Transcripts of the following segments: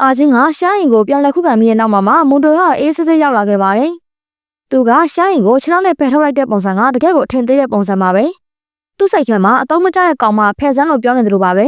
အာချင်းကရှားရင်ကိုပြန်လက်ခုခံပြီးတဲ့နောက်မှာမွန်တိုကအေးစစ်စစ်ရောက်လာခဲ့ပါတယ်။သူကရှားရင်ကိုခြေထောက်နဲ့ဖယ်ထုတ်လိုက်တဲ့ပုံစံကတကယ်ကိုအထင်သေးတဲ့ပုံစံပါပဲ။သူ့စိတ်ထဲမှာအတော့မကျတဲ့ကောင်မဖယ်စမ်းလို့ပြောနေတယ်လို့ပါပဲ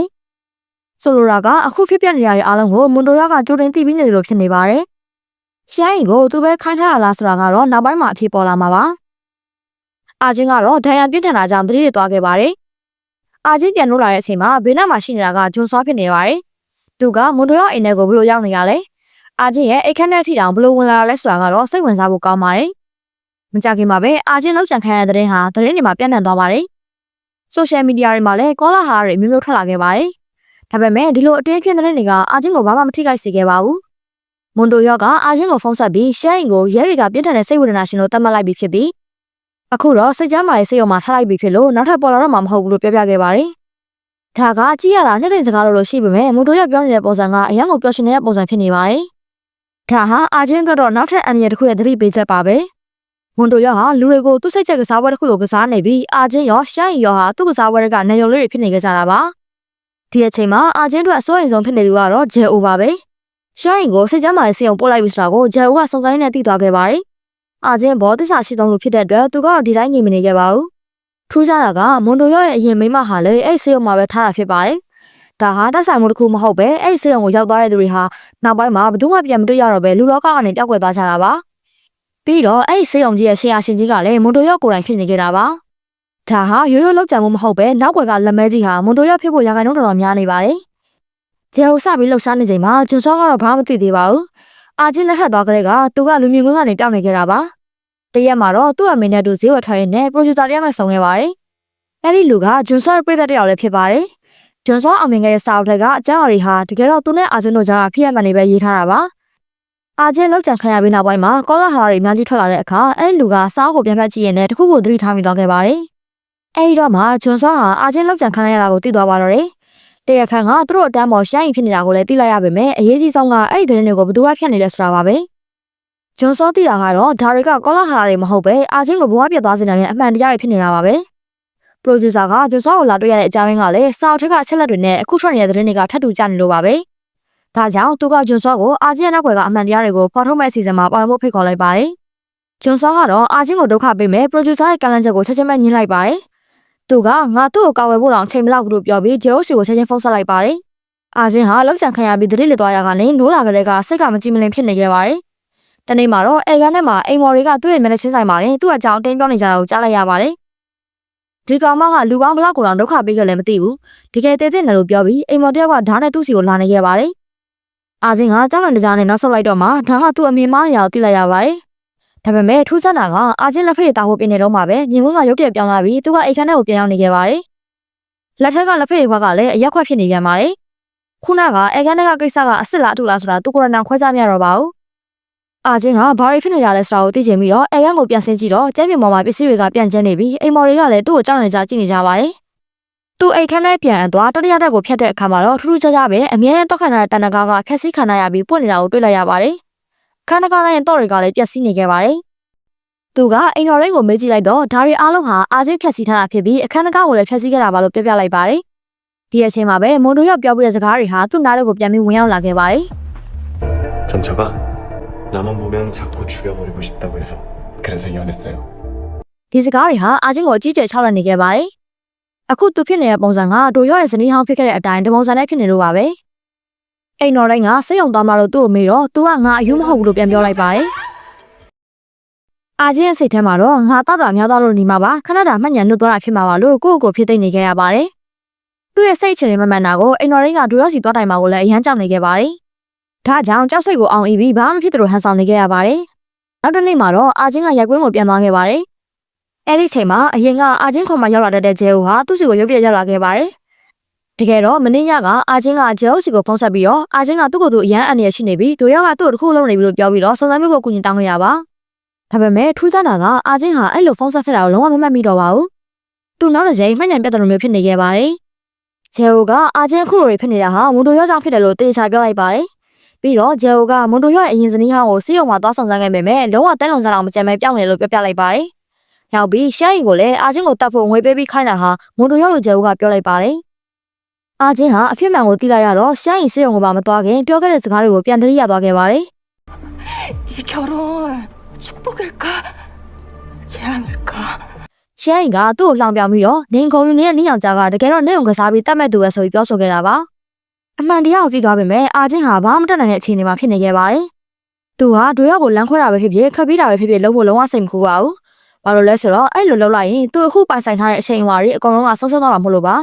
။ဆိုလိုတာကအခုဖြစ်ပြနေရတဲ့အားလုံးကိုမွန်တိုကကြိုတင်သိပြီးနေတယ်လို့ဖြစ်နေပါတယ်။ရှားရင်ကိုသူပဲခိုင်းထားတာလားဆိုတာကတော့နောက်ပိုင်းမှာအဖြစ်ပေါ်လာမှာပါ။အာချင်းကတော့ဒဏ်ရာပြင်းထန်တာကြောင့်သတိရသွားခဲ့ပါတယ်။အာချင်းပြန်လို့လာတဲ့အချိန်မှာဘေးနားမှာရှိနေတာကဂျွန်စောဖြစ်နေပါတယ်။သူကမွန်တိုရဲ့အိမ်ထဲကိုဘယ်လိုရောက်နေရလဲ။အာချင်းရဲ့အိတ်ခမ်းထဲထိတောင်ဘယ်လိုဝင်လာလဲဆိုတာကတော့စိတ်ဝင်စားဖို့ကောင်းပါတယ်။မကြခင်မှာပဲအာချင်းလောက်ချန်ခံရတဲ့တဲ့ဟာသတင်းတွေမှာပြန့်နှံ့သွားပါတယ်။ဆိုရှယ်မီဒီယာတွေမှာလည်းကောလာဟာတွေမျိုးမျိုးထွက်လာခဲ့ပါတယ်။ဒါပေမဲ့ဒီလိုအတင်းဖြစ်တဲ့တွေကအာချင်းကိုဘာမှမထိခိုက်စေခဲ့ပါဘူး။မွန်တိုရောကအာချင်းကိုဖုန်းဆက်ပြီးရှမ်းရင်ကိုရဲတွေကပြင်းထန်တဲ့စိတ်ဝေဒနာရှင်လို့သတ်မှတ်လိုက်ပြီးဖြစ်ပြီးအခုတော့စိတ်ကြမ်းမာရေးစိတ်ရောမှာထားလိုက်ပြီးဖြစ်လို့နောက်ထပ်ပေါ်လာတော့မှမဟုတ်ဘူးလို့ပြောပြခဲ့ပါတယ်။ဒါကကြည့်ရတာနှစ်သိမ့်စကားလို့ရှိပေမဲ့မွန်တိုရပြောနေတဲ့ပုံစံကအရန်ကိုပျော်ရွှင်နေတဲ့ပုံစံဖြစ်နေပါတယ်။ဒါဟာအာချင်းအတွက်တော့နောက်ထပ်အန်ရတစ်ခုရဲ့သတိပေးချက်ပါပဲ။မွန်တိုရဟာလူတွေကိုသူ့စိတ်ချက်ကစားပွဲတစ်ခုလိုကစားနေပြီးအာချင်းရောရှမ်းရင်ရောဟာသူ့ကစားပွဲကနေရုံလေးတွေဖြစ်နေကြတာပါ။ဒီအချိန်မှာအာချင်းတို့အစိုးရင်ဆုံးဖြစ်နေသူကတော့ဂျယ်အိုပါပဲ။ရှမ်းရင်ကိုစိတ်ကြမ်းမာရေးစိတ်အောင်ပို့လိုက်ပြီးဆိုတာကိုဂျယ်အိုကစုံစမ်းနေသိသွားခဲ့ပါတယ်။အာချင်းဘောသစ္စာရှိဆုံးလို့ဖြစ်တဲ့အတွက်သူကတော့ဒီတိုင်းငြိမ်မနေခဲ့ပါဘူး။ထူးခြားတာကမွန်တိုရရဲ့အရင်မိမဟာလည်းအဲ့စိတ်အောင်မှာပဲထားတာဖြစ်ပါတယ်။ဒါဟာတက်ဆိုင်မှုတစ်ခုမဟုတ်ပဲအဲ့စိတ်အောင်ကိုရောက်သွားတဲ့သူတွေဟာနောက်ပိုင်းမှာဘယ်သူမှပြန်မတွေ့ရတော့ပဲလူလောကကနေပျောက်ကွယ်သွားကြတာပါ။ပြီးတော့အဲ့စိတ်အောင်ကြီးရဲ့ဆရာရှင်ကြီးကလည်းမွန်တိုရကိုယ်တိုင်ဖြစ်နေခဲ့တာပါ။ဒါဟာရိုးရိုးလောက်ကြံမှုမဟုတ်ပဲနောက်ွယ်ကလက်မဲကြီးဟာမွန်တိုရဖြစ်ဖို့ရာခိုင်နှုန်းတော်တော်များနေပါတယ်။ဂျယ်ဟိုစပြီးလှုပ်ရှားနေချိန်မှာဂျွန်စောကတော့ဘာမှမသိသေးပါဘူး။အာချင်းလက်ထပ်သွားကြတဲ့ကသူကလူမြင်ကွင်းကနေပြောင်းနေခဲ့တာပါ။တရက်မှာတော့သူ့အမေနဲ့တူဈေးဝယ်ထားရင်းနဲ့ပရိုဂျူဆာတယောက်နဲ့ဆုံခဲ့ပါတယ်။အဲ့ဒီလူကဂျွန်စောရဲ့ပြည်သက်တယောက်လည်းဖြစ်ပါတယ်။ဂျွန်စောအောင်မြင်ခဲ့တဲ့စာအုပ်ထဲကအကြောင်းအရာတွေဟာတကယ်တော့သူနဲ့အာချင်းတို့ကြားကဖြစ်ရမှန်နေပဲရေးထားတာပါ။အာချင်းလောက်ကြံခံရပြီးနောက်ပိုင်းမှာကောလာဟာတွေအများကြီးထွက်လာတဲ့အခါအဲ့လူကစာအုပ်ကိုပြန်ဖတ်ကြည့်ရင်လည်းတခုခုသတိထားမိသွားခဲ့ပါတယ်။အဲ့ဒီတော့မှဂျွန်စောဟာအာချင်းလောက်ကြံခံရတာကိုသိသွားပါတော့တယ်။တရက်ခန့်ကသူတို့အတန်းပေါ်ရှိုင်းဖြစ်နေတာကိုလည်းသိလိုက်ရပါမယ်။အရေးကြီးဆုံးကအဲ့ဒီသတင်းတွေကိုဘယ်သူကဖြတ်နေလဲဆိုတာပါပဲ။ဂျွန်စောသိတာကတော့ဒါတွေကကောလာဟာတွေမဟုတ်ပဲအာချင်းကိုဘဝပြတ်သွားစေတဲ့အမှန်တရားတွေဖြစ်နေတာပါပဲ။ပရိုဂျူဆာကဂျွန်စောကိုလာတွေ့ရတဲ့အကြောင်းရင်းကလည်းစာအုပ်ထက်ကအချက်လက်တွေနဲ့အခုထွက်နေတဲ့သတင်းတွေကထပ်တူကြနေလို့ပါပဲ။ဒါကြောင့်သူကဂျွန်စောကိုအာချင်းနောက်ွယ်ကအမှန်တရားတွေကိုဖော်ထုတ်မဲ့အစီအစဉ်မှာပါဝင်ဖို့ဖိတ်ခေါ်လိုက်ပါတယ်။ဂျွန်စောကတော့အာချင်းကိုဒုက္ခပေးမဲ့ပရိုဂျူဆာရဲ့ကန့်လန့်ချက်ကိုချက်ချင်းပဲညှိလိုက်ပါတယ်။သူကငါသူ့ကိုကာဝယ်ဖို့တောင်ချိန်မလောက်ဘူးလို့ပြောပြီးဂျေအိုစီကိုချက်ချင်းဖုန်းဆက်လိုက်ပါတယ်။အာချင်းဟာလောက်ချန်ခံရပြီးသတိလစ်သွားရကနေနိုးလာကြတဲ့ကစိတ်ကမကြည်မလင်ဖြစ်နေခဲ့ပါတယ်။တနေ့မှာတော့အဲကန်ထဲမှာအိမ်မော်တွေကသူ့ရဲ့မျက်နှာချင်းဆိုင်မှာသူ့အကြောင်းတင်းပြောနေကြတာကိုကြားလိုက်ရပါတယ်။ဒီကောင်မကလူပေါင်းဘလောက်ကိုတောင်ဒုက္ခပေးကြလည်းမသိဘူး။တကယ်တည်တဲ့နယ်လို့ပြောပြီးအိမ်မော်တယောက်ကဓာတ်နဲ့သူ့စီကိုလာနေခဲ့ပါတယ်။အာချင်းကကြောက်လန့်တကြားနဲ့နောက်ဆုတ်လိုက်တော့မှဓာတ်ကသူ့အမြင်မှားနေတာကိုသိလိုက်ရပါတယ်။ဒါပေမဲ့ထူးဆန်းတာကအာချင်းလက်ဖက်ရတာဖို့ပြင်နေတော့မှပဲမြင်ကွင်းကရုတ်တရက်ပြောင်းလာပြီးသူကအိမ်ခန်းထဲကိုပြန်ရောက်နေခဲ့ပါတယ်။လက်ထက်ကလက်ဖက်ရဘကလည်းအရက်ခွက်ဖြစ်နေပြန်ပါတယ်။ခုနကအဲကန်ထဲကကိစ္စကအစ်စ်လားအတူလားဆိုတာသူကိုယ်တိုင်ခွဲခြားမရတော့ပါဘူး။အာချင်းကဘာတွေဖြစ်နေကြလဲဆိုတာကိုသိချင်ပြီးတော့အဲကန်ကိုပြန်ဆင်းကြည့်တော့ကျမ်းမြေပေါ်မှာပစ္စည်းတွေကပြန့်ကျဲနေပြီးအိမ်မော်တွေကလည်းသူ့ကိုကြောက်နေကြကြည့်နေကြပါတယ်။သူအိမ်ခန်းထဲပြန်သွားတတိယတက်ကိုဖျက်တဲ့အခါမှာတော့ထူးထူးခြားခြားပဲအမြဲတမ်းတောက်ခံရတဲ့တန်တကားကဖျက်ဆီးခံရပြီးပွင့်နေတာကိုတွေ့လိုက်ရပါတယ်။ခန်းတကားတိုင်းတော့တွေကလည်းပျက်စီးနေခဲ့ပါတယ်။သူကအိမ်တော်တွေကိုမေးကြည့်လိုက်တော့ဒါတွေအားလုံးဟာအာချင်းဖျက်ဆီးထားတာဖြစ်ပြီးအခန်းတကားကိုလည်းဖျက်ဆီးခဲ့တာပါလို့ပြောပြလိုက်ပါတယ်။ဒီအချိန်မှာပဲမွန်တိုရောက်ပြောပြတဲ့စကားတွေဟာသူ့နားတွေကိုပြန်ပြီးဝင်ရောက်လာခဲ့ပါတယ်전 저가 나만 보면 자꾸 죽여버리고 싶다고 해서 그래서 이혼했어요. ဒီစကားတွေဟာအာချင်းကိုအကြီးကျယ်ချောက်လက်နေခဲ့ပါတယ်။အခုသူဖြစ်နေတဲ့ပုံစံကဒိုရော့ရဲ့ဇနီးဟောင်းဖြစ်ခဲ့တဲ့အတိုင်းဒီပုံစံနဲ့ဖြစ်နေလို့ပါပဲ။အိမ်တော်တိုင်းကစိတ်ယုံသွားမှလို့သူ့ကိုမေးတော့သူကငါအယူမဟုတ်ဘူးလို့ပြန်ပြောလိုက်ပါတယ်။အာချင်းရဲ့စိတ်ထဲမှာတော့ငါတောက်တာများသွားလို့နေမှာပါခဏတာမှတ်ညံနှုတ်သွားတာဖြစ်မှာပါလို့ကိုယ့်ကိုဖြစ်သိနေခဲ့ရပါတယ်။သူ့ရဲ့စိတ်အခြေအနေမမှန်တာကိုအိမ်တော်တိုင်းကဒိုရော့စီသွားတိုင်မှာကိုလည်းအရန်ကြောက်နေခဲ့ပါတယ်။ဒါကြောင့်ကြောက်စိတ်ကိုအောင်အီးပြီးဘာမှဖြစ်တယ်လို့ဟန်ဆောင်နေခဲ့ရပါတယ်။နောက်တစ်နေ့မှာတော့အာချင်းကရိုက်ကွင်းကိုပြန်သွားခဲ့ပါတယ်။အဲ့ဒီချိန်မှာအရင်ကအာချင်းခေါ်မှရောက်လာတဲ့ဂျဲအိုဟာသူ့စီကိုရုပ်ပြရောက်လာခဲ့ပါတယ်။တကယ်တော့မနေ့ညကအာချင်းကဂျဲအိုစီကိုဖုန်းဆက်ပြီးတော့အာချင်းကသူ့ကိုယ်သူအရန်အန်ရရှိနေပြီးဒိုရော့ကသူ့ကိုတစ်ခုလုံးနေပြီလို့ပြောပြီးတော့စုံစမ်းဖို့ကူညီတောင်းခဲ့ရပါ။ဒါပေမဲ့ထူးဆန်းတာကအာချင်းဟာအဲ့လိုဖုန်းဆက်ခဲ့တာကိုလုံးဝမမှတ်မိတော့ပါဘူး။သူနောက်တစ်ချိန်မှတ်ဉာဏ်ပြတ်တယ်လို့မျိုးဖြစ်နေခဲ့ပါတယ်။ဂျဲအိုကအာချင်းအခုလိုဖြစ်နေတာဟာမွန်တိုရော့ကြောင့်ဖြစ်တယ်လို့တေချာပြောလိုက်ပါတယ်။ပြီးတော့ဂျဲအိုကမွန်တိုရော့ရဲ့အရင်ဇနီးဟောင်းကိုစီးရုံမှာသွားဆောင်စမ်းခဲ့ပေမဲ့လုံးဝတန်းလုံစားအောင်မကြမ်းပဲပြောင်းနေလို့ပြောပြလိုက်ပါတယ်။နောက်ပြီးရှမ်းရင်ကိုလည်းအာချင်းကိုတတ်ဖို့ငွေပေးပြီးခိုင်းတာဟာမွန်တိုရော့လိုဂျဲအိုကပြောလိုက်ပါတယ် အာချင်းဟာအဖြစ်မှန်ကိုသိလိုက်ရတော့ရှမ်းရင်စေယုံကိုပါမသွားခင်ပြောခဲ့တဲ့စကားတွေကိုပြန်တရိရသွားခဲ့ပါတယ် 이 결혼 축복일까? 재앙일까? ရှမ်းရင်ကသူ့ကိုလောင်ပြောင်ပြီးတော့နင်ခုံလူနေတဲ့နင်းယောက်ျားကတကယ်တော့နင့်ကိုကစားပြီးတတ်မဲ့သူပဲဆိုပြီးပြောဆိုခဲ့တာပါအမှန်တရားကိုသိသွားပေမဲ့အာချင်းဟာဘာမှမတတ်နိုင်တဲ့အခြေအနေမှာဖြစ်နေခဲ့ပါတယ်သူဟာဒွေရောက်ကိုလမ်းခွဲတာပဲဖြစ်ဖြစ်ခက်ပြီးတာပဲဖြစ်ဖြစ်လုပ်ဖို့လုံးဝစိတ်မကူပါဘူးဘာလို့လဲဆိုတော့အဲ့လိုလုပ်လိုက်ရင်သူအခုပိုင်ဆိုင်ထားတဲ့အချိန်အဝါတွေအကုန်လုံးကဆုံးရှုံးသွားမှာမဟုတ်လို့ပ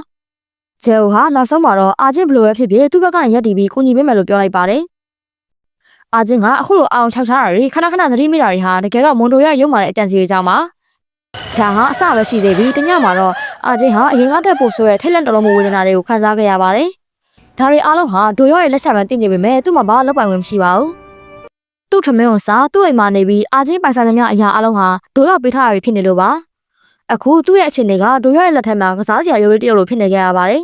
ါဂျေဟိုဟာနောက်ဆုံးမှာတော့အာချင်းဘလိုပဲဖြစ်ဖြစ်သူ့ဘက်ကနေရက်တီပြီးကူညီပေးမယ်လို့ပြောလိုက်ပါတယ်အာချင်းကအခုလိုအောင်ထောက်ထားတာတွေခဏခဏသတိမိတာတွေဟာတကယ်တော့မွန်တိုရဲ့ရုံမာတဲ့အတန်စီတွေကြောင့်ပါဒါဟာအစပဲရှိသေးပြီးတညမှာတော့အာချင်းဟာအရင်ကတက်ဖို့ဆိုရဲထိတ်လန့်တော်လုံးမှုဝေဒနာတွေကိုခံစားခဲ့ရပါတယ်ဒါတွေအားလုံးဟာဒိုရော့ရဲ့လက်ချက်မှန်သိနေပေမဲ့သူ့မှာဘာလုပ်ပိုင်ခွင့်မရှိပါဘူးသူ့ထမင်းကိုစားသူ့အိမ်မှာနေပြီးအာချင်းပိုင်ဆိုင်သမျှအရာအလုံးဟာဒိုရော့ပေးထားရဖြစ်နေလို့ပါအခုသူ့ရဲ့အခြေအနေကဒိုရော့ရဲ့လက်ထက်မှာကစားစရာရိုးရိုးတယောက်လိုဖြစ်နေခဲ့ရပါတယ်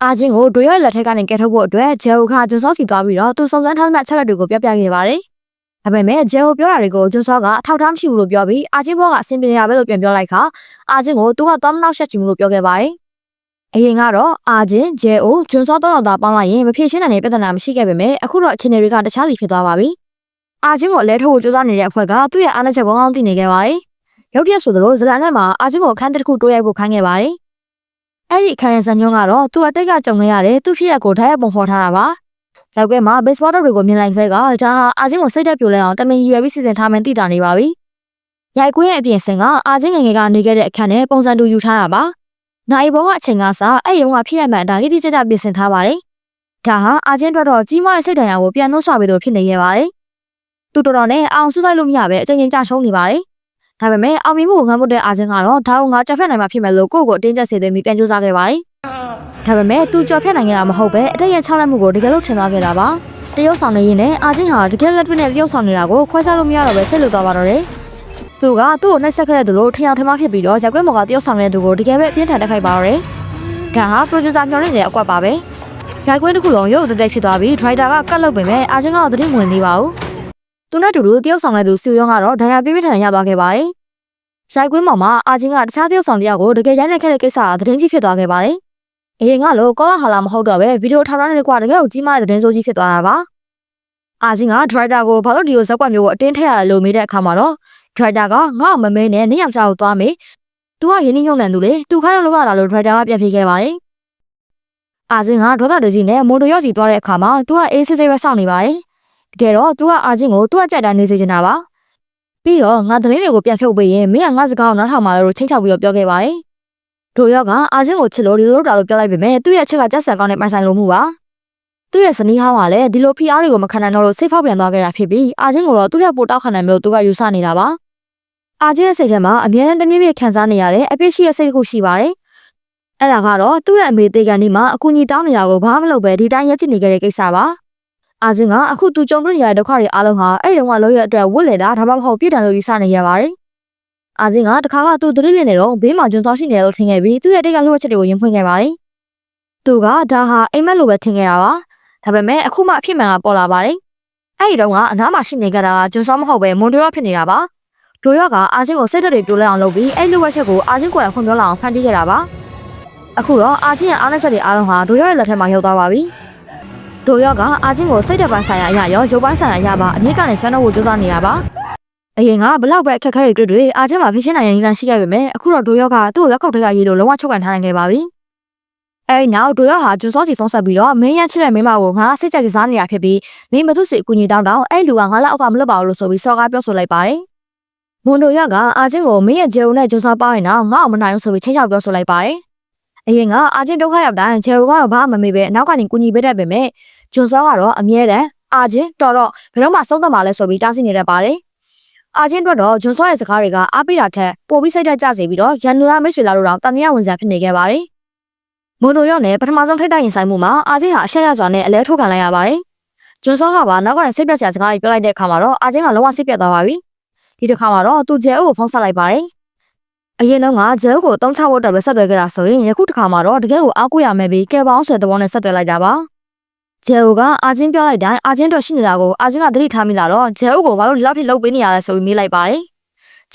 အာချင်းကိုဒိုရော့ရဲ့လက်ထက်ကနေကယ်ထုတ်ဖို့အတွက်ဂျေဟိုကဂျွန်ဆော့စီသွားပြီးတော့သူစုံစမ်းထားတဲ့အချက်အလက်တွေကိုပြောပြခဲ့ပါတယ်ဒါပေမဲ့ဂျေဟိုပြောတာတွေကိုဂျွန်ဆော့ကအထောက်ထားမရှိဘူးလို့ပြောပြီးအာချင်းဘောကအဆင်ပြေရပဲလို့ပြန်ပြောလိုက်ခါအာချင်းကိုသူကသွားမနောက်ဆက်ချင်ဘူးလို့ပြောခဲ့ပါတယ်အရင်ကတော့အာချင်းဂျေအိုဂျွန်ဆော့တော့တာပေါင်းလိုက်ရင်မဖြေရှင်းနိုင်တဲ့ပြဿနာမရှိခဲ့ပေမဲ့အခုတော့အခြေအနေတွေကတခြားစီဖြစ်သွားပါပြီအာချင်းကိုအလဲထုတ်ဖို့ကြိုးစားနေတဲ့အဖွဲ့ကသူ့ရဲ့အားနည်းချက်ဘောင်းသိနေခဲ့ပါတယ်ရုတ်တရက်ဆိုသလိုဇလန်နဲ့မှာအာချင်းကိုအခန်းတစ်ခုတိုးရိုက်ဖို့ခိုင်းခဲ့ပါတယ်အဲ့ဒီအခန်းရဲ့ဇာညွှန်းကတော့သူ့အတိတ်ကကြုံခဲ့ရတဲ့သူ့ဖြစ်ရပ်ကိုဓာတ်ရိုက်ပုံဖော်ထားတာပါလောက်ကဲမှာ baseball တွေကိုမြင်လိုက်တဲ့ကဒါဟာအာချင်းကိုစိတ်တက်ပြိုလဲအောင်တမင်ရည်ရွယ်ပြီးစီစဉ်ထားမှန်းသိတာနေပါပြီရိုက်ကွင်းရဲ့အပြင်စင်ကအာချင်းငယ်ငယ်ကနေခဲ့တဲ့အခန်းနဲ့ပုံစံတူယူထားတာပါနိုင်ဘောကအချိန်ကစအဲ့ဒီတော့ဖြစ်ရမှန်အတိုင်းတိကျကျပြင်ဆင်ထားပါတယ်ဒါဟာအာချင်းတို့တော့ကြီးမားတဲ့စိတ်ဓာတ်ရာကိုပြန်နှုတ်ဆွပေးလို့ဖြစ်နေခဲ့ပါတယ်သူတော်တော်နဲ့အောင်စုဆိုင်လို့မရပဲအချိန်ချင်းကြာရှုံးနေပါတယ်ဒါပေမဲ့အောင်မြင်မှုကိုငှမ်းဖို့တဲ့အာချင်းကတော့ဒါကိုငါကြော်ဖြတ်နိုင်မှာဖြစ်မယ်လို့ကိုယ့်ကိုအတင်းကျပ်စေသိပြီးပြန်ကြိုးစားခဲ့ပါတယ်ဒါပေမဲ့သူကြော်ဖြတ်နိုင်ခဲ့တာမဟုတ်ပဲအတက်ရဲ့ချောက်လက်မှုကိုတကယ်လို့ထင်သွားခဲ့တာပါတရုပ်ဆောင်နေရင်လည်းအာချင်းဟာတကယ်လက်တွေ့နဲ့တရုပ်ဆောင်နေတာကိုခွဲခြားလို့မရတော့ပဲစိတ်လွတ်သွားပါတော့တယ်သူကသူ့ကိုနှိပ်စက်ခဲ့တဲ့သူလို့ထင်အောင်ထင်မှားဖြစ်ပြီးတော့ရက်ကွက်မော်ကတရုပ်ဆောင်နေတဲ့သူကိုတကယ်ပဲအပြင်းထန်တက်ခိုက်ပါတော့တယ်ဒါဟာပရိုဂျူဆာမျှော်လင့်နေတဲ့အကွက်ပါပဲရက်ကွက်တစ်ခုလုံးရုပ်သက်သက်ဖြစ်သွားပြီးဒရိုက်တာကကတ်လုပ်ပေမဲ့အာချင်းကတော့သတိမဝင်သေးပါဘူးသူနဲ့တူတူတရုပ်ဆောင်တဲ့သူစီယွန်းကတော့ဒဏ်ရာပြင်းပြထန်ရသွားခဲ့ပါတယ်ရက်ကွက်မော်မှာအာချင်းကတခြားတရုပ်ဆောင်တယောက်ကိုတကယ်ရိုက်နှက်ခဲ့တဲ့ကိစ္စကသတင်းကြီးဖြစ်သွားခဲ့ပါတယ်အရင်ကလို့ကောလာဟာလာမဟုတ်တော့ပဲဗီဒီယိုထားရတဲ့ကွာတကယ်ကိုကြီးမားတဲ့သတင်းစိုးကြီးဖြစ်သွားတာပါအာချင်းကဒရိုက်တာကိုဘာလို့ဒီလိုဇက်ကွက်မျိုးကိုအတင်းထည့်ရလဲလို့မေးတဲ့အခါမှာတော့ဒရိုက်တာကငါ့မမဲနဲ့နင်းယောက်ျားကိုသွားမေး။ तू ကရင်းနှီးညွှန်နှံသူလေ။ तू ခိုင်းလို့လုပ်ရတာလို့ဒရိုက်တာကပြန်ဖြေခဲ့ပါတယ်။အာချင်းကဒေါသတကြီးနဲ့မိုတိုရော့စီသွားတဲ့အခါမှာ तू ကအေးဆေးဆေးပဲစောင့်နေပါတယ်။တကယ်တော့ तू ကအာချင်းကို तू ကကြိုက်တာနေစေချင်တာပါ။ပြီးတော့ငါသမီးတွေကိုပြန်ဖြုတ်ပေးရင်မင်းကငါစကားကိုနားထောင်ပါလို့ချင်းချောက်ပြီးတော့ပြောခဲ့ပါတယ်။ဒိုရော့ကအာချင်းကိုချစ်လို့ဒီလိုလုပ်တာလို့ပြောလိုက်ပေမဲ့သူ့ရဲ့ချစ်ကကြက်ဆန်ကောင်းတဲ့ပိုင်ဆိုင်လိုမှုပါ။သူ့ရဲ့ဇနီးဟောင်းကလည်းဒီလိုဖိအားတွေကိုမခံနိုင်တော့လို့စိတ်ဖောက်ပြန်သွားခဲ့တာဖြစ်ပြီးအာချင်းကိုတော့သူ့ရဲ့ပိုတောက်ခံနိုင်မျိုးသူကယူဆနေတာပါ။အာချင်းရဲ့စိတ်ထဲမှာအမြဲတမ်းတမြင့်မြင့်ခံစားနေရတဲ့အပြစ်ရှိတဲ့စိတ်တစ်ခုရှိပါတယ်။အဲ့ဒါကတော့သူ့ရဲ့အမေသေးကန်ဒီမှာအကူအညီတောင်းနေတာကိုဘာမှမလုပ်ပဲဒီတိုင်းရက်ချစ်နေကြတဲ့ကိစ္စပါ။အာချင်းကအခုသူကြုံတွေ့နေရတဲ့ဒုက္ခတွေအားလုံးဟာအဲ့ဒီတော့လောရဲ့အတွက်ဝတ်လေတာဒါမှမဟုတ်ပြည့်တန်လို့ယူဆနေရပါတယ်။အာချင်းကတခါကသူသတိလစ်နေတော့ဘေးမှာကျွန်းသွားရှိနေတယ်လို့ထင်ခဲ့ပြီးသူ့ရဲ့တိတ်ကလှုပ်ချက်တွေကိုရင်ဖွင့်ခဲ့ပါတယ်။သူကဒါဟာအိမ်မက်လိုပဲထင်ခဲ့တာပါ။ဒါပေမဲ့အခုမှအဖြစ်မှန်ကပေါ်လာပါတယ်။အဲ့ဒီတော့ကအနားမှာရှိနေကြတာကကျွန်းစောမဟုတ်ပဲမွန်တိုရော့ဖြစ်နေတာပါ။ဒိုရော့ကအာချင်းကိုစိတ်ဓာတ်တွေပြိုလဲအောင်လုပ်ပြီးအဲ့လိုဝက်ချက်ကိုအာချင်းကိုယ်တိုင်ဖွင့်ပြောလာအောင်ဖန်တီးခဲ့တာပါအခုတော့အာချင်းရဲ့အားနည်းချက်တွေအားလုံးဟာဒိုရော့ရဲ့လက်ထဲမှာရောက်သွားပါပြီဒိုရော့ကအာချင်းကိုစိတ်ဓာတ်ပိုင်းဆိုင်ရာအရာရောရုပ်ပိုင်းဆိုင်ရာအရာပါအမြင့်ကနေဆွမ်းတော့ဖို့ကြိုးစားနေတာပါအရင်ကဘလောက်ပဲအခက်အခဲတွေတွေ့အာချင်းမှာဖြစ်ရှင်းနိုင်တဲ့နည်းလမ်းရှိခဲ့ပေမဲ့အခုတော့ဒိုရော့ကသူ့ကိုလက်ခုပ်ထဲကရေးလို့လုံးဝချုပ်ကန်ထားနိုင်ခဲ့ပါပြီအဲ့နောက်ဒိုရော့ဟာဂျွန်စောစီဖုန်းဆက်ပြီးတော့မင်းရချစ်တဲ့မိန်းမကိုငါစိတ်ကြိုက်ကစားနေတာဖြစ်ပြီးမင်းမသူ့စီအကူအညီတောင်းအဲ့လူကငါလက်အောက်ကမလွတ်ပါဘူးလို့ဆိုပြီးစော်ကားပြောဆိုလိုက်ပါတယ်မွန်တိုရကအာချင်းကိုမင်းရဲ့ဂျေုံနဲ့ဂျွန်စောပါရင်တော့ငါ့အောင်မနိုင်ဘူးဆိုပြီးချင်းချောက်ပြောဆိုလိုက်ပါတယ်အရင်ကအာချင်းဒုက္ခရောက်တိုင်းဂျေုံကတော့ဘာမှမမေ့ပဲနောက်ကနေကူညီပေးတတ်ပေမဲ့ဂျွန်စောကတော့အမြဲတမ်းအာချင်းတော်တော့ဘယ်တော့မှဆုံးသက်မှာလဲဆိုပြီးတားဆီးနေတတ်ပါတယ်အာချင်းတို့တော့ဂျွန်စောရဲ့စကားတွေကအားပေးတာထက်ပိုပြီးစိတ်ဓာတ်ကျစေပြီးတော့ရန်နူလာမိတ်ဆွေလာလို့တော့တန်တရားဝင်စားဖြစ်နေခဲ့ပါတယ်မွန်တိုရနဲ့ပထမဆုံးထိတ်တိုက်ရင်ဆိုင်မှုမှာအာချင်းဟာအရှက်ရစွာနဲ့အလဲထိုးခံလိုက်ရပါတယ်ဂျွန်စောကပါနောက်ကနေစိတ်ပြတ်စရာစကားတွေပြောလိုက်တဲ့အခါမှာတော့အာချင်းကလုံးဝစိတ်ပြတ်သွားပါပြီဒီတစ်ခါမှာတော့သူဂျဲအိုကိုဖုန်းဆက်လိုက်ပါတယ်အရင်တော့ကဂျဲအိုကိုတုံးချဖို့အတွက်ပဲဆက်သွယ်ခဲ့တာဆိုရင်ယခုတစ်ခါမှာတော့တကယ်ကိုအားကိုးရမယ်ပြီးကဲပေါင်းဆွဲသဘောနဲ့ဆက်သွယ်လိုက်တာပါဂျဲအိုကအာချင်းပြောလိုက်တိုင်းအာချင်းတော့ရှိနေတာကိုအာချင်းကသတိထားမိလာတော့ဂျဲအိုကိုဘာလို့ဒီလောက်ထိလှုပ်ပေးနေရလဲဆိုပြီးမေးလိုက်ပါတယ်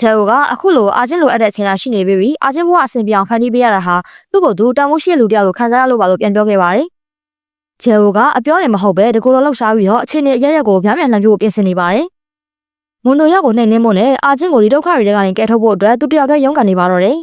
ဂျယ်ကိုကအခုလိုအာချင်းလိုအပ်တဲ့အချိန်လာရှိနေပြီအာချင်းဘဝအဆင်ပြေအောင်ဖန်တီးပေးရတာဟာသူ့ကိုသူတောင်မိုးရှိတဲ့လူတယောက်ကိုခံစားရလို့ပါလို့ပြန်ပြောခဲ့ပါတယ်ဂျယ်ကိုကအပြောနေမဟုတ်ပဲတကူတော်လှောက်ရှားပြီးတော့အချိန်နဲ့အရရက်ကိုဗျားမြန်လှန်ပြဖို့ပြင်ဆင်နေပါတယ်မွန်တို့ရောက်ကိုနှိမ်နှင်းဖို့နဲ့အာချင်းကိုဒီဒုက္ခတွေကနေကယ်ထုတ်ဖို့အတွက်သူတယောက်တည်းရုန်းကန်နေပါတော့တယ်